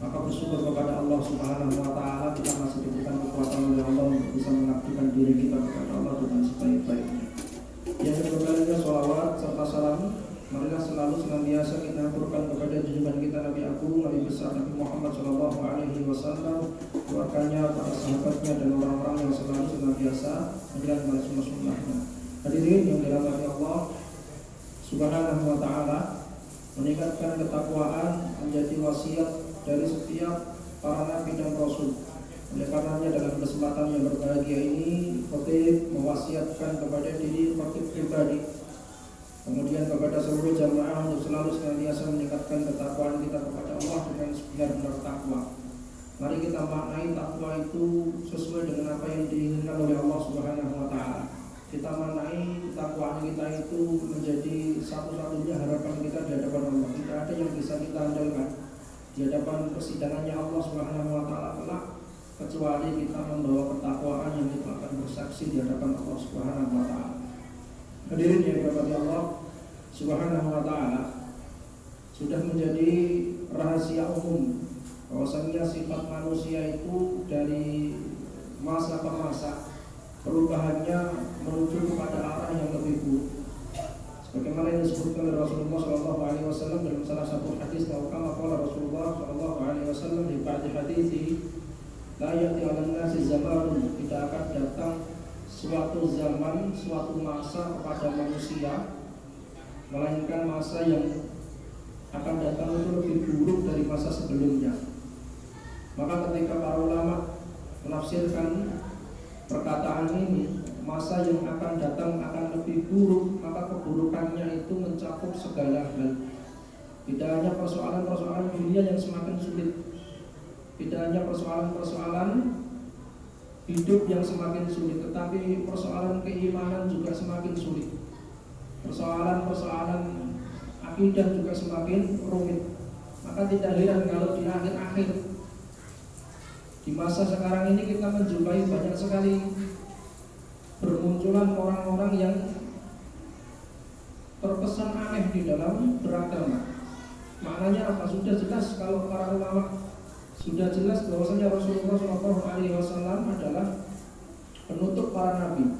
Maka bersyukur kepada Allah Subhanahu wa taala kita masih diberikan kekuatan oleh Allah untuk bisa mengabdikan diri kita kepada Allah dengan sebaik-baiknya. Yang kedua kalinya sholawat serta salam marilah selalu senantiasa kita aturkan kepada junjungan kita Nabi Agung Nabi besar Nabi Muhammad sallallahu alaihi wasallam, keluarganya, para sahabatnya dan orang-orang yang selalu senantiasa menjalankan sunnah-sunnahnya. Hadirin yang dirahmati Allah Subhanahu wa taala, meningkatkan ketakwaan menjadi wasiat dari setiap para nabi dan rasul. Oleh karenanya dalam kesempatan yang berbahagia ini, khatib mewasiatkan kepada diri khatib pribadi, kemudian kepada seluruh jamaah untuk selalu senantiasa meningkatkan ketakwaan kita kepada Allah dengan sebenar-benar takwa. Mari kita maknai takwa itu sesuai dengan apa yang diinginkan oleh Allah Subhanahu wa taala. Kita maknai ketakwaan kita itu menjadi satu-satunya harapan kita di hadapan Allah. Tidak ada yang bisa kita andalkan di hadapan persidangannya Allah Subhanahu wa taala kelak kecuali kita membawa ketakwaan yang kita akan bersaksi di hadapan Allah Subhanahu wa taala. Hadirin yang dirahmati Allah Subhanahu wa taala, sudah menjadi rahasia umum bahwasanya sifat manusia itu dari masa ke masa perubahannya menuju kepada arah yang lebih buruk. Sebagaimana yang disebutkan oleh Rasulullah SAW dalam salah satu hadis, kama qala Rasulullah SAW di ba'di hadisi, la ya'ti 'alan nasi zamanun, tidak akan datang suatu zaman, suatu masa kepada manusia, melainkan masa yang akan datang itu lebih buruk dari masa sebelumnya. Maka ketika para ulama menafsirkan perkataan ini, masa yang akan datang akan lebih buruk, maka keburukannya itu mencakup segala hal. Tidak hanya persoalan-persoalan dunia yang semakin sulit, tidak hanya persoalan-persoalan hidup yang semakin sulit, tetapi persoalan keimanan juga semakin sulit. Persoalan-persoalan akidah juga semakin rumit. Maka tidak heran kalau di akhir-akhir di masa sekarang ini kita menjumpai banyak sekali bermunculan orang-orang yang terkesan aneh di dalam beragama. Maknanya apa? Sudah jelas kalau para ulama sudah jelas bahwasanya Rasulullah SAW adalah penutup para nabi.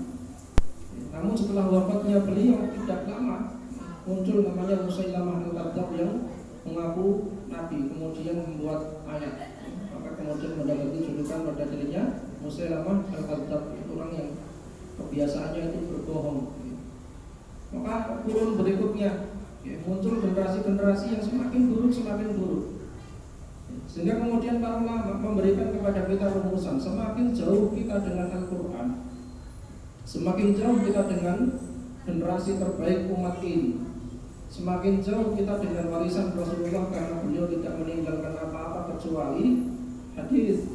Namun setelah wafatnya beliau tidak lama muncul namanya Musailamah al-Kadzdzab yang mengaku nabi, kemudian membuat ayat. Maka kemudian mendapati julukan pada dirinya Musailamah al-Kadzdzab, itu orang yang kebiasaannya itu berbohong. Maka kurun berikutnya muncul generasi-generasi yang semakin buruk, sehingga kemudian para ulama memberikan kepada kita rumusan, semakin jauh kita dengan Al-Quran, semakin jauh kita dengan generasi terbaik umat ini, semakin jauh kita dengan warisan Rasulullah, karena beliau tidak meninggalkan apa-apa kecuali hadis.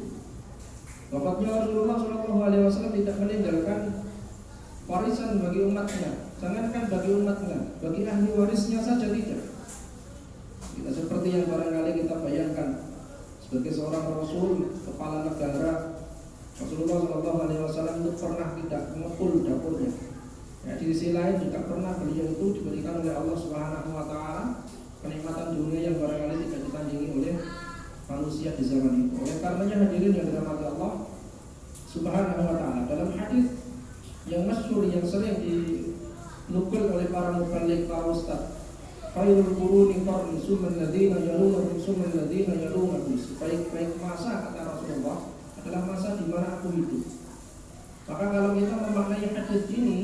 Wafatnya Rasulullah SAW tidak meninggalkan warisan bagi umatnya. Jangankan bagi umatnya, bagi ahli warisnya saja tidak. Kita seperti yang barangkali kita bayangkan, sebagai seorang Rasul, kepala negara, Rasulullah SAW itu pernah tidak mengepul dapurnya. Ya, di sisi lain juga pernah beliau itu diberikan oleh Allah Subhanahu wa taala kenikmatan dunia yang barangkali tidak ditandingi oleh manusia di zaman itu. Oleh karenanya hadirin yang dirahmati Allah Subhanahu wa taala, dalam hadis yang masyhur yang sering dinukil oleh para muballigh, para ustaz, khairul quruni qarni tsumma alladziina yalunahum tsumma alladziina yalunahum, sebaik-baik masa kata Rasulullah adalah masa di mana aku hidup. Maka kalau kita memaknai hadis ini,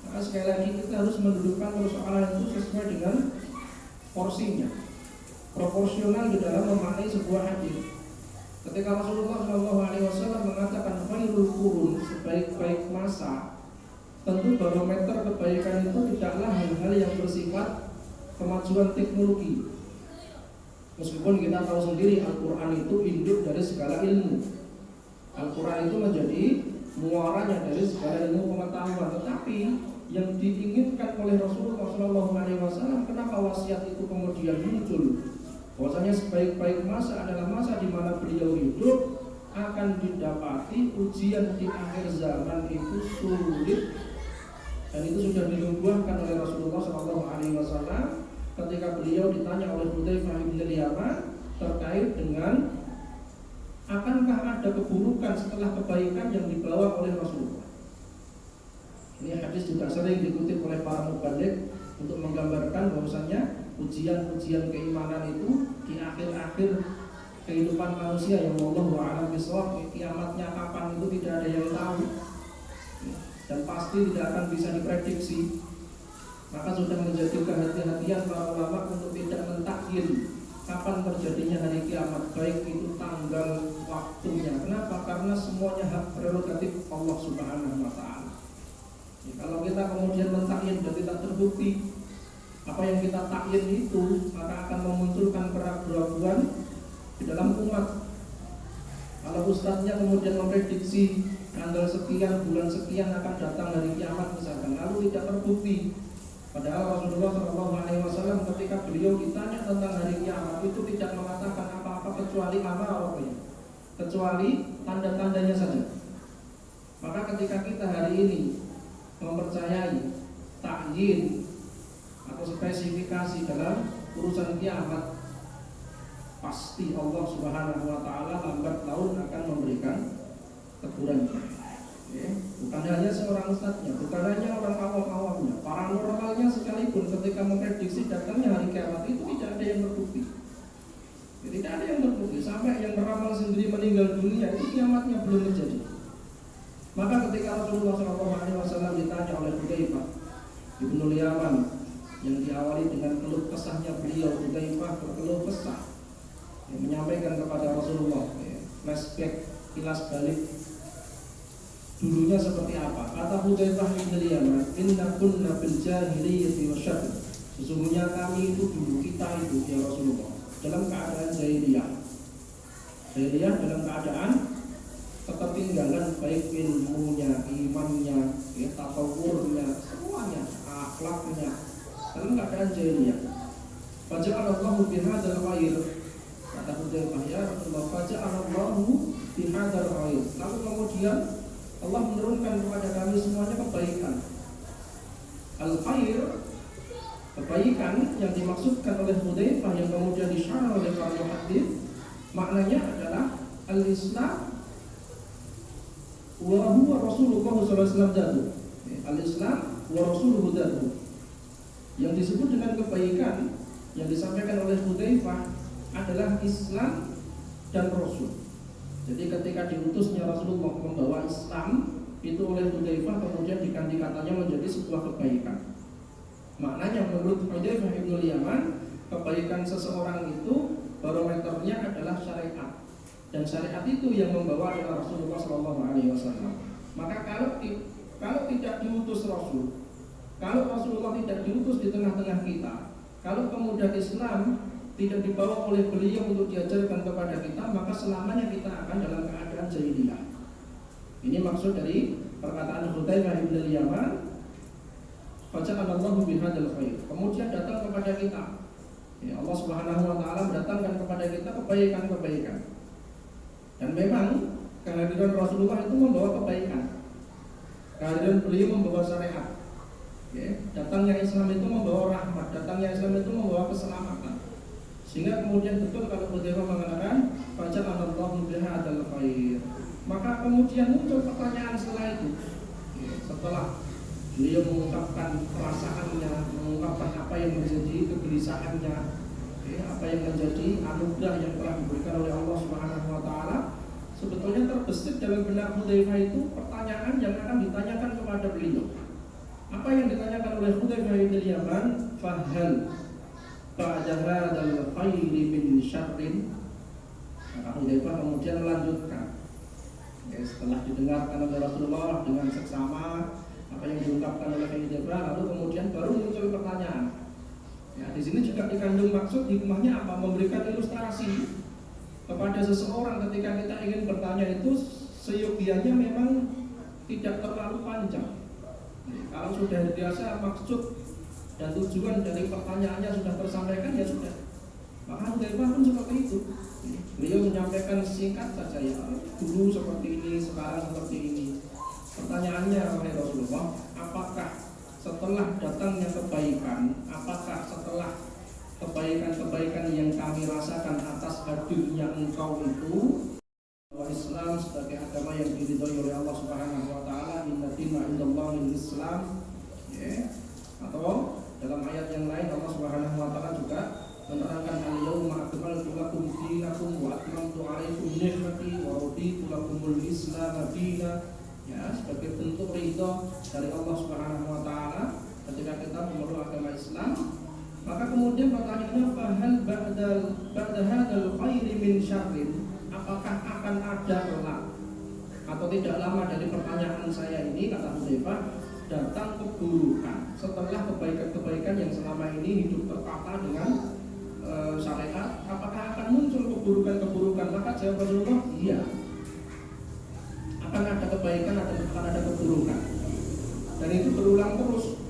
maka sekali lagi kita harus mendudukkan persoalan itu sesuai dengan porsinya, proporsional di dalam memaknai sebuah hadis. Ketika Rasulullah SAW mengatakan khairul qurun, sebaik-baik masa, tentu barometer kebaikan itu tidaklah hal-hal yang bersifat kemajuan teknologi. Meskipun kita tahu sendiri Al-Quran itu induk dari segala ilmu, Al-Quran itu menjadi muaranya dari segala ilmu pengetahuan. Tetapi yang diinginkan oleh Rasulullah SAW, kenapa wasiat itu kemudian muncul? Bahwasanya sebaik-baik masa adalah masa di mana beliau hidup, akan didapati ujian di akhir zaman itu sulit, dan itu sudah dinubuahkan oleh Rasulullah SAW ketika beliau ditanya oleh Hudzaifah bin Yaman terkait dengan ada keburukan setelah kebaikan yang dibawa oleh Rasulullah. Ini hadis juga sering dikutip oleh para mubaligh untuk menggambarkan bahwasanya ujian-ujian keimanan itu di akhir-akhir kehidupan manusia yang wallahu a'lam bishawab, kiamatnya kapan itu tidak ada yang tahu dan pasti tidak akan bisa diprediksi. Maka sudah menjadi kehati-hatian para ulama untuk tidak mentakyin kapan terjadinya hari kiamat, baik itu tanggal, waktunya. Kenapa? Karena semuanya hak prerogatif Allah Subhanahu wa Ta'ala. Kalau kita kemudian mentakyin dan tidak terbukti apa yang kita takyin itu, maka akan memunculkan keraguan di dalam umat. Kalau ustadznya kemudian memprediksi tanggal sekian, bulan sekian akan datang hari kiamat misalkan, lalu tidak terbukti. Padahal Rasulullah SAW ketika beliau ditanya tentang hari kiamat itu tidak mengatakan apa-apa kecuali amarahnya, kecuali tanda-tandanya saja. Maka ketika kita hari ini mempercayai takyin atau spesifikasi dalam urusan kiamat, pasti Allah Subhanahu wa Ta'ala lambat laun akan memberikan teguran. Bukan hanya seorang ustadznya, bukan hanya orang awam-awamnya, paranormalnya sekalipun ketika memprediksi datangnya hari kiamat itu tidak ada yang terbukti. Tidak ada yang terbukti sampai yang beramal sendiri meninggal dunia itu kiamatnya belum terjadi. Maka ketika Rasulullah SAW ditanya oleh Hudzaifah Ibnul Yaman yang diawali dengan keluh kesahnya beliau, Hudzaifah berkeluh kesah yang menyampaikan kepada Rasulullah, flashback, kilas balik dulunya seperti apa. Kata Hudzaifah Ibnul Yaman, inna kunna bil jahiliyyati wasyarr, sesungguhnya kami itu dulu, kita itu ya Rasulullah, dalam keadaan jahiliyah dalam keadaan ketertinggalan baik ilmunya, imannya, tasawurnya, semuanya, akhlaknya, dalam keadaan jahiliyah. Faja'alallahu bihadzal khair, kata Hudzaifah, ya Rasulullah, faja'alallahu bihadzal khair, lalu kemudian Allah menurunkan kepada kami semuanya kebaikan. Al-khair, kebaikan yang dimaksudkan oleh Hudzaifah yang kemudian disyarah oleh para muhaddits, maknanya adalah al-Islam wa huwa Rasulullah sallallahu alaihi wasallam. Al-Islam wa Rasuluhu dzatu. Yang disebut dengan kebaikan yang disampaikan oleh Hudzaifah adalah Islam dan Rasul. Jadi ketika diutusnya Rasulullah membawa Islam itu oleh Hudzaifah, kemudian diganti katanya menjadi sebuah kebaikan. Maknanya menurut Hudzaifah Ibnul Yaman, kebaikan seseorang itu barometernya adalah syariat. Dan syariat itu yang membawa adalah Rasulullah SAW. Maka kalau tidak diutus Rasul, kalau Rasulullah tidak diutus di tengah-tengah kita, kalau kemudian Islam tidak dibawa oleh beliau untuk diajarkan kepada kita, maka selamanya kita akan dalam keadaan jahiliyah. Ini maksud dari perkataan Hudzaifah Ibnul Yaman, faja'alallahu bihadzal khair. Kemudian datang kepada kita, Allah Subhanahu wa Ta'ala mendatangkan kepada kita kebaikan-kebaikan. Dan memang kehadiran Rasulullah itu membawa kebaikan. Kehadiran beliau membawa syariat. Datangnya Islam itu membawa rahmat, datangnya Islam itu membawa keselamatan. Sehingga kemudian betul kalau Hudzaifah mengatakan faja'alallahu bihadzal khair. Maka kemudian muncul pertanyaan setelah itu. Setelah beliau mengungkapkan perasaannya, mengungkapkan apa yang menjadi kegelisahannya, apa yang menjadi anugerah yang telah diberikan oleh Allah Subhanahu wa Ta'ala, sebetulnya terbesit dalam benak Hudzaifah itu pertanyaan yang akan ditanyakan kepada beliau. Apa yang ditanyakan oleh Hudzaifah bin Yaman? Fahal ba'da hadzal khairi min syarrin. Maka Hudzaifah kemudian melanjutkan, setelah didengarkan oleh Rasulullah dengan seksama apa yang diungkapkan oleh Hudzaifah, lalu kemudian baru muncul pertanyaan. Di sini juga dikandung maksud hikmahnya apa? Memberikan ilustrasi kepada seseorang ketika kita ingin bertanya itu seyogianya memang tidak terlalu panjang. Kalau sudah biasa maksud dan tujuan dari pertanyaannya sudah tersampaikan, ya sudah. Maka Hudzaifah pun seperti itu. Beliau menyampaikan singkat saja, ya dulu seperti ini, sekarang seperti ini. Pertanyaannya oleh Rasulullah, apakah setelah datangnya kebaikan, apakah setelah kebaikan-kebaikan yang kami rasakan atas hadirnya engkau itu, Islam sebagai agama yang diridhoi oleh Allah Subhanahu wa taala, inna dina indallahil Islam. Ya. Atau dalam ayat yang lain Allah Subhanahu wa taala juga menerangkan al-yauma akmaltu lakum dinakum wa atmamtu 'alaikum ni'mati wa raditu lakumul Islam dinan. Ya, sebagai bentuk ridha dari Allah Subhanahu wa taala ketika kita memeluk agama Islam. Maka kemudian pertanyaannya, fahal ba'da hadzal khairi min syarrin, apakah akan ada kelak atau tidak lama dari pertanyaan saya ini, kata Hudzaifah, datang keburukan setelah kebaikan-kebaikan yang selama ini hidup tertata dengan syariat, apakah akan muncul keburukan-keburukan? Maka jawab Rasulullah, iya, akan ada kebaikan, akan ada keburukan, dan itu berulang terus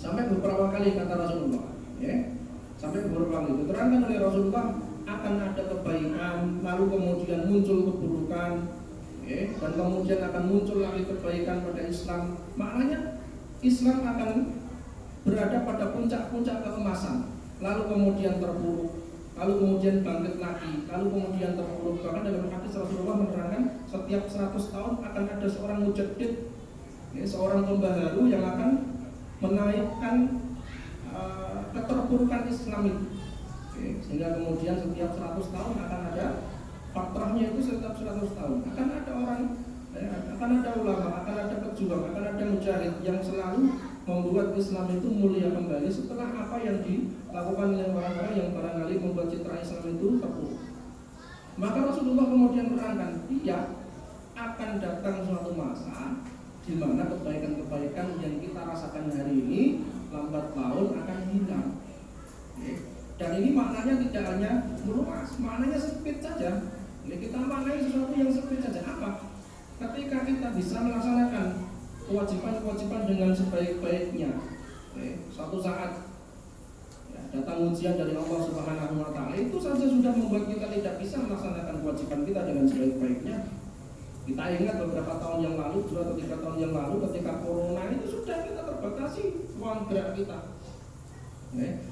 sampai beberapa kali, kata Rasulullah. Ya, sampai beberapa kali diterangkan oleh Rasulullah, akan ada kebaikan, lalu kemudian muncul keburukan, ya, dan kemudian akan muncul lagi kebaikan pada Islam. Maknanya Islam akan berada pada puncak-puncak keemasan, lalu kemudian terpuruk, lalu kemudian bangkit lagi, lalu kemudian terpuruk. Bahkan dalam hadis Rasulullah menerangkan setiap 100 tahun akan ada seorang mujaddid, ya, seorang pembaharu yang akan menaikkan keterpurukan Islam itu. Oke, sehingga kemudian setiap 100 tahun akan ada fatrahnya, itu setiap 100 tahun akan ada orang, akan ada ulama, akan ada pejuang, akan ada mujahid yang selalu membuat Islam itu mulia kembali setelah apa yang dilakukan oleh orang-orang yang barangkali membuat citra Islam itu terpuruk. Maka Rasulullah kemudian menerangkan, iya, akan datang suatu masa di mana kebaikan-kebaikan yang kita rasakan hari ini lambat laun akan hilang. Dan ini maknanya tidak hanya meluas, maknanya sempit saja. Kita maknai sesuatu yang sempit saja. Apa? Ketika kita bisa melaksanakan kewajiban-kewajiban dengan sebaik-baiknya, suatu saat datang ujian dari Allah Subhanahu wa taala, itu saja sudah membuat kita tidak bisa melaksanakan kewajiban kita dengan sebaik-baiknya. Kita ingat beberapa tahun yang lalu, 2 atau 3 tahun yang lalu, ketika corona itu sudah kita terbatasi ruang gerak kita.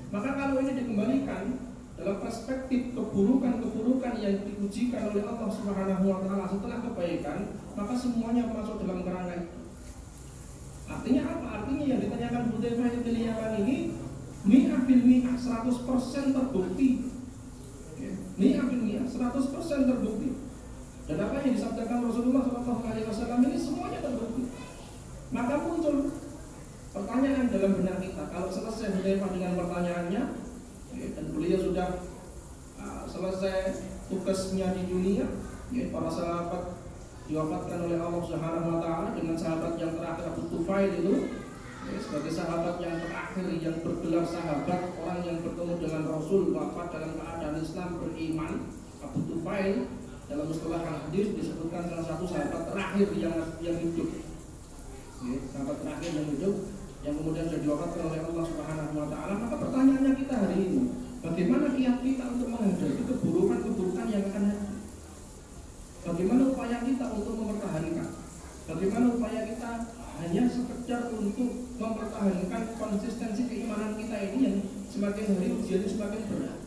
Maka kalau ini dikembalikan dalam perspektif keburukan-keburukan yang diujikan oleh Allah Subhanahu wa taala setelah kebaikan, maka semuanya masuk dalam kerangka itu. Artinya apa? Artinya yang ditanyakan Hudzaifah bin ini mi'ah bil mi'ah, 100% terbukti. Mi'ah bil mi'ah, 100% terbukti. Dan apa yang disabdakan Rasulullah SAW ini semuanya terbukti. Maka muncul pertanyaan dalam benak kita. Kalau selesai Hudzaifah dengan pertanyaannya, dan beliau sudah selesai tugasnya di dunia, para sahabat diwafatkan oleh Allah Subhanahu wa taala, dengan sahabat yang terakhir Abu Tufail itu sebagai sahabat yang terakhir yang bergelar sahabat, orang yang bertemu dengan Rasul, wafat dalam keadaan Islam, beriman. Abu Tufail dalam istilah hadis disebutkan salah satu sahabat terakhir yang hidup, sahabat terakhir yang hidup, yang kemudian sudah diwafatkan oleh Allah Subhanahu wa taala. Maka pertanyaannya kita hari ini, bagaimana kiat kita untuk menghadapi keburukan-keburukan yang akan hadir? Bagaimana upaya kita untuk mempertahankan? Bagaimana upaya kita hanya sekedar untuk mempertahankan konsistensi keimanan kita ini yang semakin hari ujiannya semakin berat?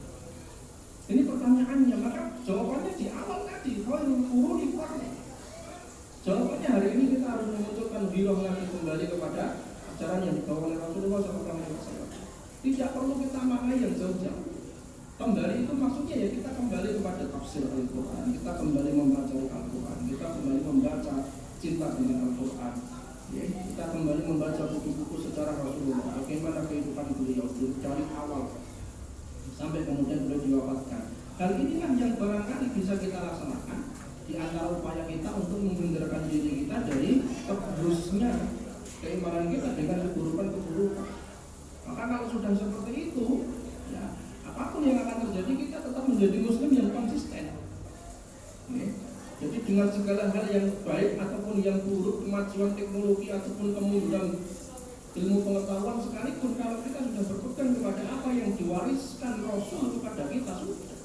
Ini pertanyaannya. Maka jawabannya di awal tadi, khairul quruni qarni. Jawabannya hari ini kita harus memunculkan birah lagi kembali kepada ajaran yang dibawa oleh Rasulullah SAW. Tidak perlu kita maknai yang jauh-jauh. Kembali itu maksudnya ya kita kembali kepada tafsir Al-Quran, kita kembali membaca Al-Quran, kita kembali membaca cinta dengan Al-Quran, kita kembali membaca buku-buku sejarah Rasulullah, bagaimana kehidupan beliau dari awal sampai kemudian beliau diwafatkan. Hal inilah yang barangkali bisa kita laksanakan di antara upaya kita untuk menghindarkan diri kita dari tergerusnya keimanan kita dengan keburukan-keburukan. Maka kalau sudah seperti itu, ya, apapun yang akan terjadi, kita tetap menjadi muslim yang konsisten. Jadi dengan segala hal yang baik ataupun yang buruk, kemajuan teknologi ataupun kemunduran ilmu pengetahuan sekalipun, kalau kita sudah berpegang kepada apa yang diwariskan Rasul kepada kita, sudah.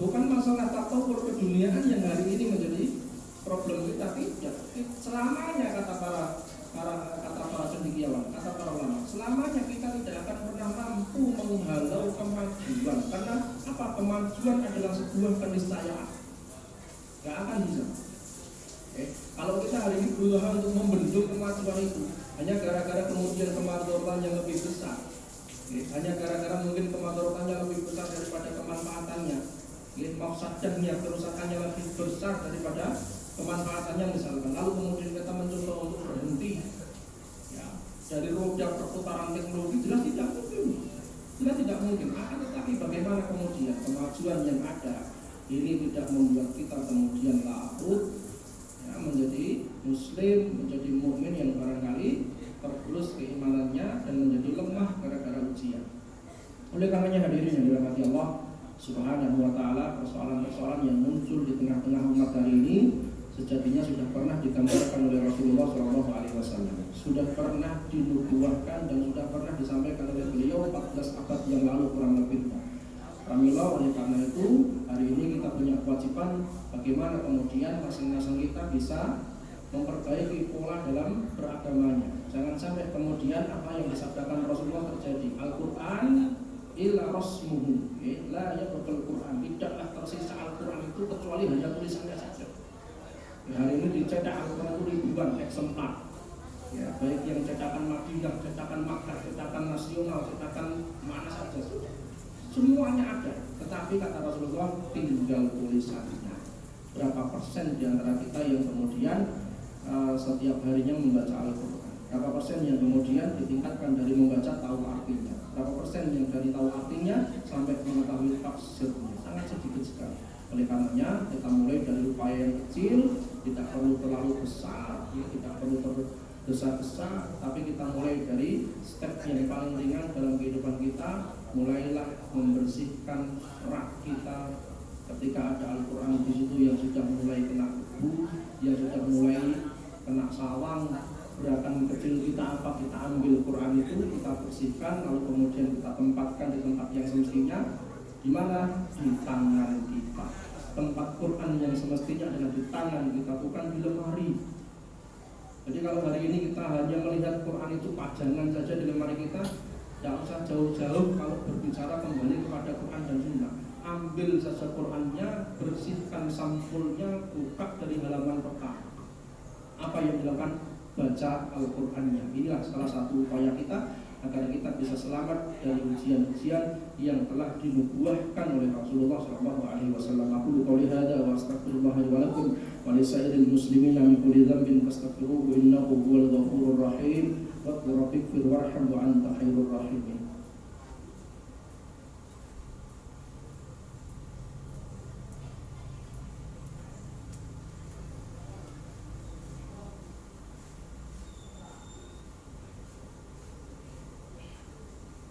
Bukan masalah tatawur keduniaan yang hari ini menjadi problem kita, tidak. Selamanya kata para cendekiawan, kata para ulama, selamanya kita tidak akan pernah mampu menghalau kemajuan. Karena apa? Kemajuan kemajuan adalah sebuah keniscayaan. Gak akan bisa. Kalau kita hari ini berusaha untuk membendung kemajuan itu hanya gara-gara kemudian kemajuan yang lebih besar, hanya gara-gara mungkin kemajuan yang lebih besar daripada kemanfaatannya, mafsadahnya, kerusakannya lebih besar daripada kemanfaatannya misalkan, lalu kemudian kita mencoba untuk berhenti ya, dari roda perputaran teknologi, jelas tidak mungkin. Akan tetapi bagaimana kemudian kemajuan yang ada ini tidak membuat kita kemudian larut ya, menjadi muslim, menjadi mukmin yang barangkali tergerus keimanannya dan menjadi lemah gara-gara ujian. Oleh karenanya hadirin yang dirahmati Allah Subhanahu wa ta'ala, persoalan-persoalan yang muncul di tengah-tengah umat hari ini sejatinya sudah pernah digambarkan oleh Rasulullah SAW, sudah pernah dinubuahkan dan sudah pernah disampaikan oleh beliau 14 abad yang lalu kurang lebih. Alhamdulillah, oleh karena itu hari ini kita punya kewajiban bagaimana kemudian masing-masing kita bisa memperbaiki pola dalam beragamanya. Jangan sampai kemudian apa yang disabdakan Rasulullah terjadi. Al-Quran illa rasmuhu, la yabqal Quran, tidaklah tersisa Al-Quran itu kecuali hanya tulisannya saja. Ya, hari ini dicetak Al-Quran itu ribuan eksemplar. Ya, baik yang cetakan Madinah, cetakan Makkah, cetakan nasional, cetakan mana saja sudah. Semuanya ada, tetapi kata Rasulullah tinggal tulisannya. Berapa persen di antara kita yang kemudian setiap harinya membaca Al-Quran? Berapa persen yang kemudian ditingkatkan dari membaca tahu artinya? Berapa persen yang dari tahu artinya sampai mengetahui tafsirnya? Sangat sedikit sekali. Oleh karenanya kita mulai dari upaya yang kecil, tidak perlu terlalu besar, ya, tidak perlu tergesa-gesa, tapi kita mulai dari step yang paling ringan dalam kehidupan kita. Mulailah membersihkan rak kita ketika ada Al-Quran di situ yang sudah mulai kena debu, yang sudah mulai kena sawang. Gerakan kecil kita apa, kita ambil Quran itu, kita bersihkan, lalu kemudian kita tempatkan di tempat yang semestinya. Di mana? Di tangan kita. Tempat Quran yang semestinya adalah di tangan kita, bukan di lemari. Jadi kalau hari ini kita hanya melihat Quran itu pajangan saja di lemari kita, tidak usah jauh-jauh kalau berbicara kembali kepada Quran dan Sunnah. Ambil saja Qurannya, bersihkan sampulnya, buka dari halaman pertama. Apa yang dilakukan? Baca Al-Qurannya. Inilah salah satu upaya kita agar kita bisa selamat dari ujian-ujian yang telah dinubuahkan oleh Rasulullah SAW. Aku qouli hadza wa astaghfirullah li wa lakum wa li sa'iril muslimina min kulli dhanbin fastaghfiruhu innahu huwal ghafurur rahim. Wa rabbikfir warham wa anta khairur rahimin.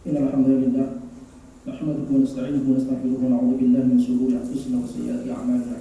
Innal hamdalillah nahmaduhu wa nasta'inuhu wa nastaghfiruhu wa na'udzu billahi min shururi anfusina wa sayyiati a'malina.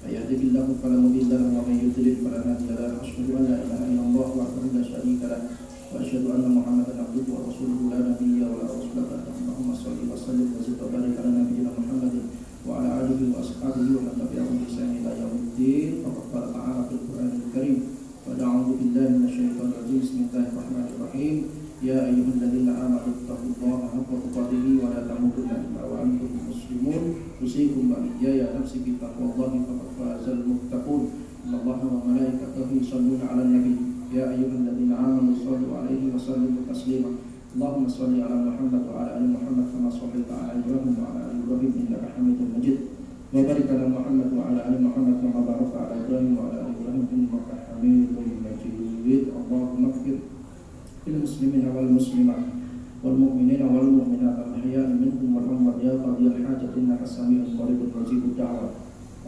May yahdihillahu fala mudilla lahu wa may yudlil fala hadiya lahu. Asyhadu an la ilaha illallah wahdahu la syarika lahu wa asyhadu anna Muhammadan abduhu wa rasuluhu la nabiyya wa la rasula ba'dahu. Allahumma shalli wa sallim wa zid wa barik ala nabiyyina Muhammadin wa ala alihi wa ashabihi wa man tabi'ahum bi ihsan ila yaumiddin. Faqad qala ta'ala fil Qur'anil Karim wa a'udzu billahi minasyaitonir rajim. Bismillahirrahmanirrahim. Ya ayyuhalladzina amanu taqullaha haqqa tuqatih wa la tamutunna illa wa antum muslimun. Usikum wa iyaya nafsi bi taqwallahi faqad fazal muttaqun. Innallaha wa malaikatahu yusholluna 'alan nabi. Ya ayyuhalladzina amanu shallu 'alaihi wa sallimu taslima. Allahumma shalli 'ala Muhammad wa 'ala ali Muhammad kama shallaita 'ala Ibrahim wa 'ala ali Ibrahim innaka Hamidum Majid. Wa barik 'ala Muhammad wa 'ala ali Muhammad kama barakta 'ala Ibrahim wa 'ala ali Ibrahim innaka Hamidum Majid. Allahumma ighfir المسلمين والمسلمات والمؤمنين والمؤمنات الأحياء منهم والأموات يا قاضي الحاجة إنك سميع قريب مجيب الدعوة.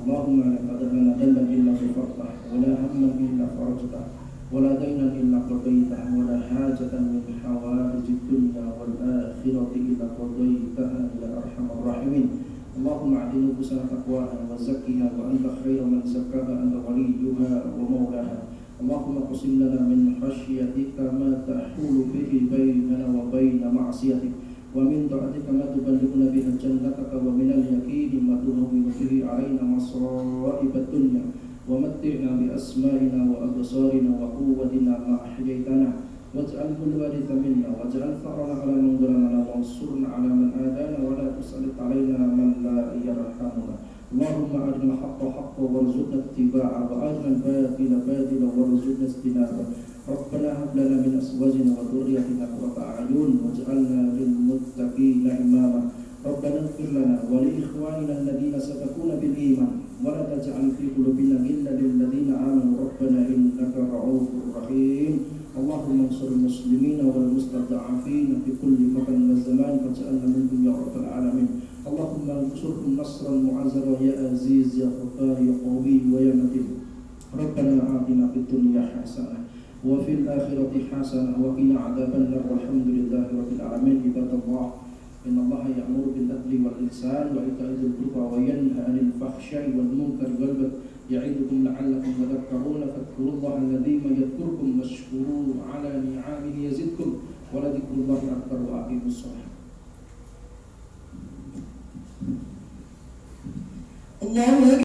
اللهم لا قدر لنا ذنبا إلا غفرته ولا هما إلا فرجته ولا دينا إلا قضيته ولا حاجة من حوائج الدنيا والآخرة إلا قضيتها يا أرحم الراحمين. اللهم أعط نفوسنا تقواها وزكها وأنت خير من زكاها أنت وليها ومولاها. اللهم اقسم لنا من خشيتك ما تحول به بيننا وبين معصيتك ومن طاعتك ما تبلغنا بها جنتك ومن اليقين ما تهون به علينا مصائب الدنيا ومتعنا بأسمائنا وأبصارنا وقوتنا ما أحييتنا واجعله الوارث منا واجعل ثأرنا على من ظلمنا وانصرنا على من آذانا ولا تسلط علينا من لا يرحمنا اللهم أرنا الحق حقا وارزقنا اتباعه وأرنا الباطل باطلا وارزقنا اجتنابه. ربنا هب لنا من أزواجنا وذريتنا قرة أعين واجعلنا للمتقين إماما. ربنا اغفر لنا ولإخواننا الذين سبقونا بالإيمان ولا تجعل في قلوبنا غلا للذين آمنوا ربنا إنك رؤوف رحيم. اللهم انصر المسلمين والمستضعفين في كل مكان والزمان واجعلنا منهم يا رب العالمين. اللهم انصرهم نصرا معزرا يا عزيز يا غفار يا قوي ويا متين. ربنا آتنا في الدنيا حسنة وفي الآخرة حسنة وقنا عذاب النار والحمد لله رب العالمين. عباد الله إن الله يأمر بالعدل والإحسان وإيتاء ذي القربى وينهى عن الفحشاء والمنكر والبغي يعظكم لعلكم تذكرون. فاذكروا الله العظيم يذكركم واشكروه على نعمه يزدكم ولذكر الله أكبر وأقيموا الصلاة. الله